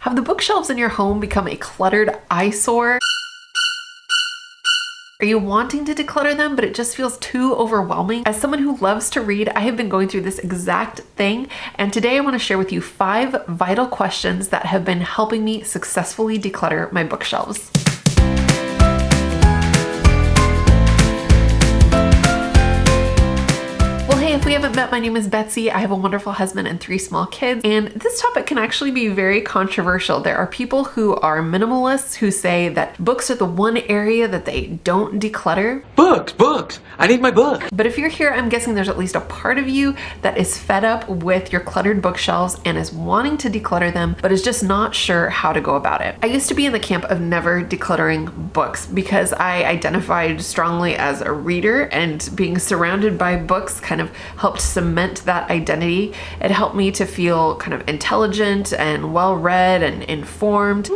Have the bookshelves in your home become a cluttered eyesore? Are you wanting to declutter them, but it just feels too overwhelming? As someone who loves to read, I have been going through this exact thing, and today I want to share with you 5 vital questions that have been helping me successfully declutter my bookshelves. If we haven't met, my name is Betsy. I have a wonderful husband and 3 small kids, and this topic can actually be very controversial. There are people who are minimalists who say that books are the one area that they don't declutter. Books! I need my book! But if you're here, I'm guessing there's at least a part of you that is fed up with your cluttered bookshelves and is wanting to declutter them, but is just not sure how to go about it. I used to be in the camp of never decluttering books because I identified strongly as a reader, and being surrounded by books kind of helped cement that identity. It helped me to feel kind of intelligent and well-read and informed.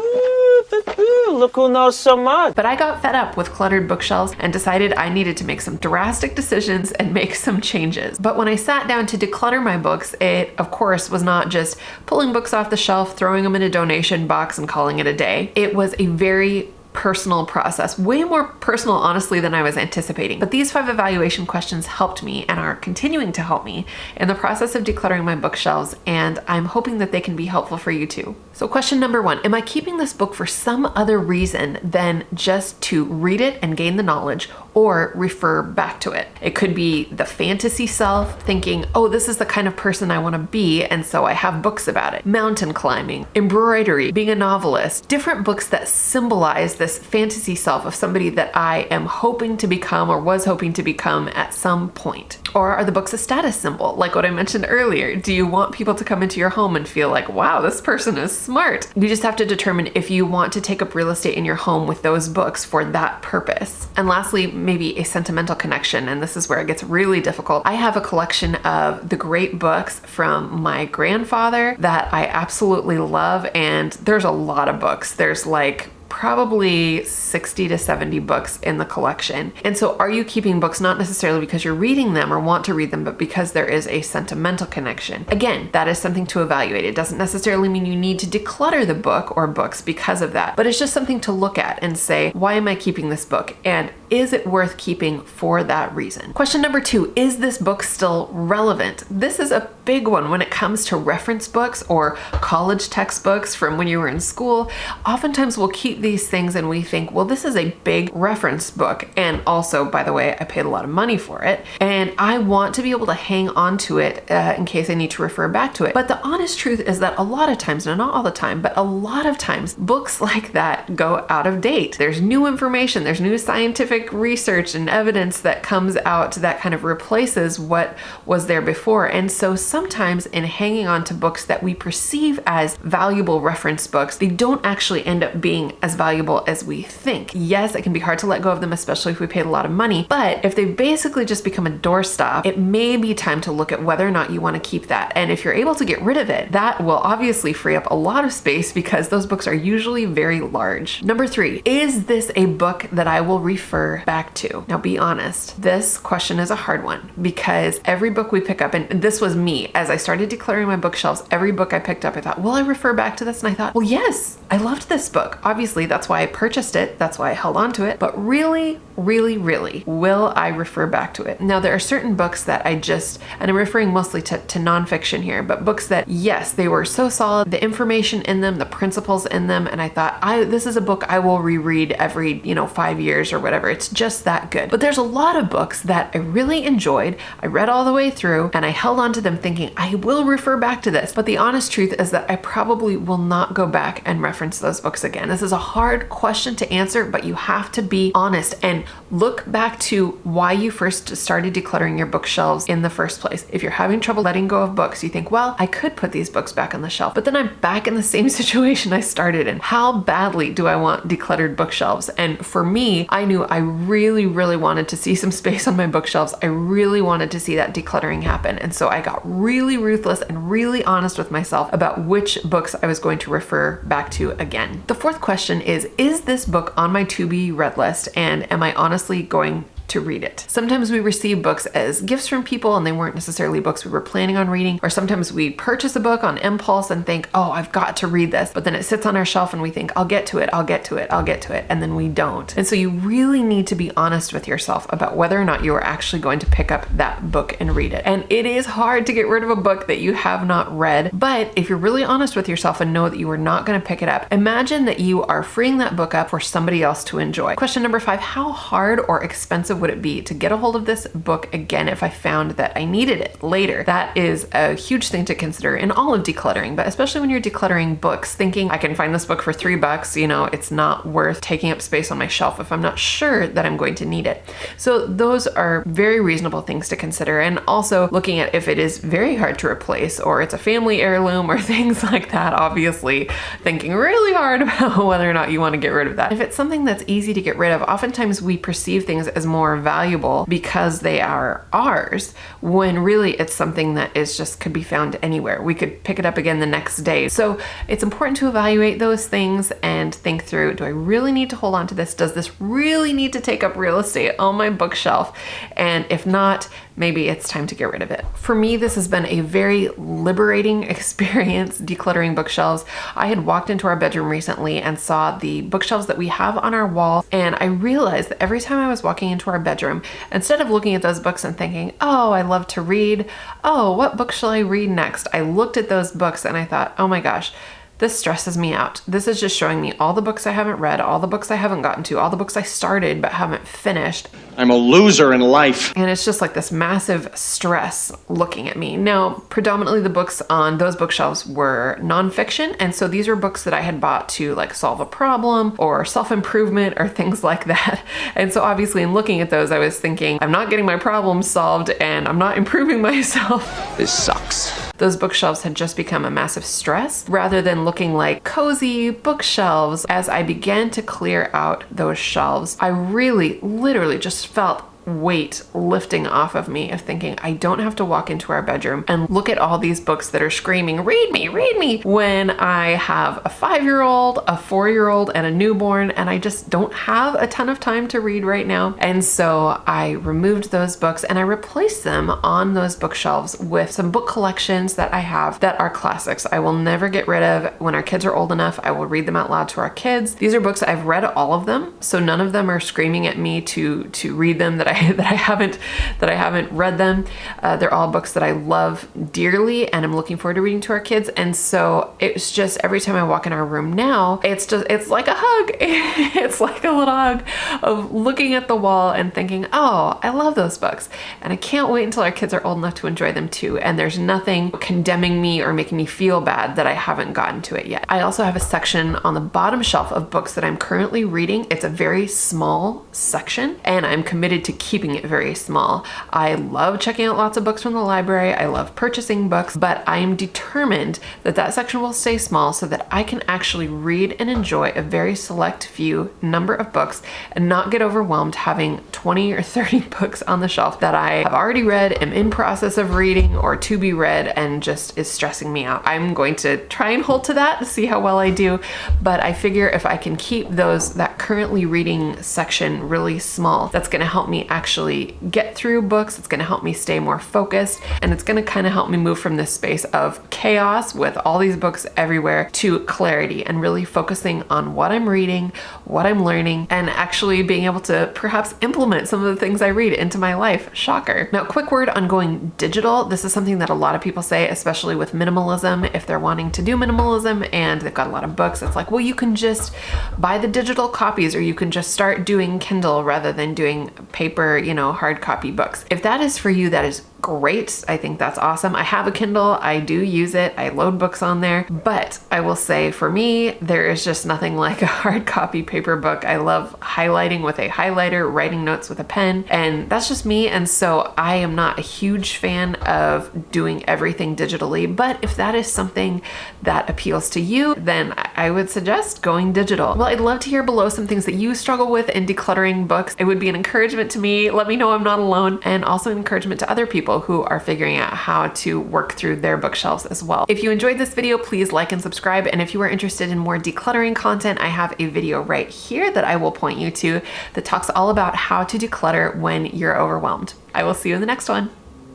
Look who knows so much. But I got fed up with cluttered bookshelves and decided I needed to make some drastic decisions and make some changes. But when I sat down to declutter my books, it of course was not just pulling books off the shelf, throwing them in a donation box and calling it a day. It was a very personal process, way more personal honestly than I was anticipating. But these 5 evaluation questions helped me and are continuing to help me in the process of decluttering my bookshelves, and I'm hoping that they can be helpful for you too. So question number 1, am I keeping this book for some other reason than just to read it and gain the knowledge or refer back to it? It could be the fantasy self thinking, oh, this is the kind of person I want to be, and so I have books about it. Mountain climbing, embroidery, being a novelist, different books that symbolize this fantasy self of somebody that I am hoping to become or was hoping to become at some point. Or are the books a status symbol, like what I mentioned earlier? Do you want people to come into your home and feel like, wow, this person is smart? You just have to determine if you want to take up real estate in your home with those books for that purpose. And lastly, maybe a sentimental connection, and this is where it gets really difficult. I have a collection of the great books from my grandfather that I absolutely love, and there's a lot of books. There's like probably 60 to 70 books in the collection. And so are you keeping books not necessarily because you're reading them or want to read them, but because there is a sentimental connection? Again, that is something to evaluate. It doesn't necessarily mean you need to declutter the book or books because of that, but it's just something to look at and say, why am I keeping this book? And is it worth keeping for that reason? Question number 2, is this book still relevant? This is a big one when it comes to reference books or college textbooks from when you were in school. Oftentimes we'll keep these things and we think, well, this is a big reference book. And also, by the way, I paid a lot of money for it, and I want to be able to hang on to it in case I need to refer back to it. But the honest truth is that a lot of times, no, not all the time, but a lot of times, books like that go out of date. There's new information, there's new scientific research and evidence that comes out that kind of replaces what was there before. And so sometimes in hanging on to books that we perceive as valuable reference books, they don't actually end up being as valuable as we think. Yes, it can be hard to let go of them, especially if we paid a lot of money, but if they basically just become a doorstop, it may be time to look at whether or not you want to keep that. And if you're able to get rid of it, that will obviously free up a lot of space because those books are usually very large. Number 3, is this a book that I will refer back to? Now be honest, this question is a hard one because every book we pick up, and this was me, as I started decluttering my bookshelves, every book I picked up, I thought, will I refer back to this? And I thought, well, yes, I loved this book. Obviously, that's why I purchased it. That's why I held on to it. But really, will I refer back to it? Now, there are certain books that I just, and I'm referring mostly to nonfiction here, but books that, yes, they were so solid, the information in them, the principles in them, and I thought, this is a book I will reread every, 5 years or whatever. It's just that good. But there's a lot of books that I really enjoyed, I read all the way through, and I held on to them thinking, I will refer back to this. But the honest truth is that I probably will not go back and reference those books again. This is a hard question to answer, but you have to be honest and look back to why you first started decluttering your bookshelves in the first place. If you're having trouble letting go of books, you think, well, I could put these books back on the shelf, but then I'm back in the same situation I started in. How badly do I want decluttered bookshelves? And for me, I knew I really wanted to see some space on my bookshelves. I really wanted to see that decluttering happen. And so I got really ruthless and really honest with myself about which books I was going to refer back to again. The 4th question is this book on my to be read list? And am I honestly going to read it. Sometimes we receive books as gifts from people and they weren't necessarily books we were planning on reading, or sometimes we purchase a book on impulse and think, oh, I've got to read this, but then it sits on our shelf and we think, I'll get to it, I'll get to it, I'll get to it, and then we don't. And so you really need to be honest with yourself about whether or not you are actually going to pick up that book and read it. And it is hard to get rid of a book that you have not read, but if you're really honest with yourself and know that you are not going to pick it up, imagine that you are freeing that book up for somebody else to enjoy. Question number 5, how hard or expensive would it be to get a hold of this book again if I found that I needed it later? That is a huge thing to consider in all of decluttering, but especially when you're decluttering books, thinking I can find this book for $3, it's not worth taking up space on my shelf if I'm not sure that I'm going to need it. So those are very reasonable things to consider. And also looking at if it is very hard to replace or it's a family heirloom or things like that, obviously thinking really hard about whether or not you want to get rid of that. If it's something that's easy to get rid of, oftentimes we perceive things as more valuable because they are ours, when really it's something that is just could be found anywhere. We could pick it up again the next day. So it's important to evaluate those things and think through, do I really need to hold on to this? Does this really need to take up real estate on my bookshelf? And if not, maybe it's time to get rid of it. For me, this has been a very liberating experience decluttering bookshelves. I had walked into our bedroom recently and saw the bookshelves that we have on our wall, and I realized that every time I was walking into our bedroom, instead of looking at those books and thinking, oh, I love to read, oh, what book shall I read next? I looked at those books and I thought, oh my gosh, this stresses me out. This is just showing me all the books I haven't read, all the books I haven't gotten to, all the books I started but haven't finished. I'm a loser in life. And it's just like this massive stress looking at me. Now, predominantly the books on those bookshelves were nonfiction. And so these were books that I had bought to like solve a problem or self-improvement or things like that. And so obviously in looking at those, I was thinking, I'm not getting my problems solved and I'm not improving myself. This sucks. Those bookshelves had just become a massive stress rather than looking like cozy bookshelves. As I began to clear out those shelves, I really literally just felt weight lifting off of me of thinking I don't have to walk into our bedroom and look at all these books that are screaming, read me, when I have a 5-year-old, a 4-year-old, and a newborn, and I just don't have a ton of time to read right now. And so I removed those books and I replaced them on those bookshelves with some book collections that I have that are classics. I will never get rid of. When our kids are old enough, I will read them out loud to our kids. These are books I've read all of them, so none of them are screaming at me to read them that I haven't read them. They're all books that I love dearly and I'm looking forward to reading to our kids. And so it's just every time I walk in our room now, it's like a hug. It's like a little hug of looking at the wall and thinking, oh, I love those books. And I can't wait until our kids are old enough to enjoy them too. And there's nothing condemning me or making me feel bad that I haven't gotten to it yet. I also have a section on the bottom shelf of books that I'm currently reading. It's a very small section and I'm committed to keeping it very small. I love checking out lots of books from the library. I love purchasing books, but I am determined that that section will stay small so that I can actually read and enjoy a very select few number of books and not get overwhelmed having 20 or 30 books on the shelf that I have already read, am in process of reading, or to be read, and just is stressing me out. I'm going to try and hold to that to see how well I do, but I figure if I can keep that currently reading section really small, that's going to help me actually get through books. It's going to help me stay more focused, and it's going to kind of help me move from this space of chaos with all these books everywhere to clarity and really focusing on what I'm reading, what I'm learning, and actually being able to perhaps implement some of the things I read into my life. Shocker. Now, quick word on going digital. This is something that a lot of people say, especially with minimalism. If they're wanting to do minimalism and they've got a lot of books, it's like, well, you can just buy the digital copies, or you can just start doing Kindle rather than doing paper, hard copy books. If that is for you, that is great. I think that's awesome. I have a Kindle. I do use it. I load books on there. But I will say for me, there is just nothing like a hard copy paper book. I love highlighting with a highlighter, writing notes with a pen, and that's just me. And so I am not a huge fan of doing everything digitally. But if that is something that appeals to you, then I would suggest going digital. Well, I'd love to hear below some things that you struggle with in decluttering books. It would be an encouragement to me. Let me know I'm not alone, and also an encouragement to other people people who are figuring out how to work through their bookshelves as well. If you enjoyed this video, please like and subscribe. And if you are interested in more decluttering content, I have a video right here that I will point you to that talks all about how to declutter when you're overwhelmed. I will see you in the next one.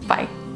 Bye.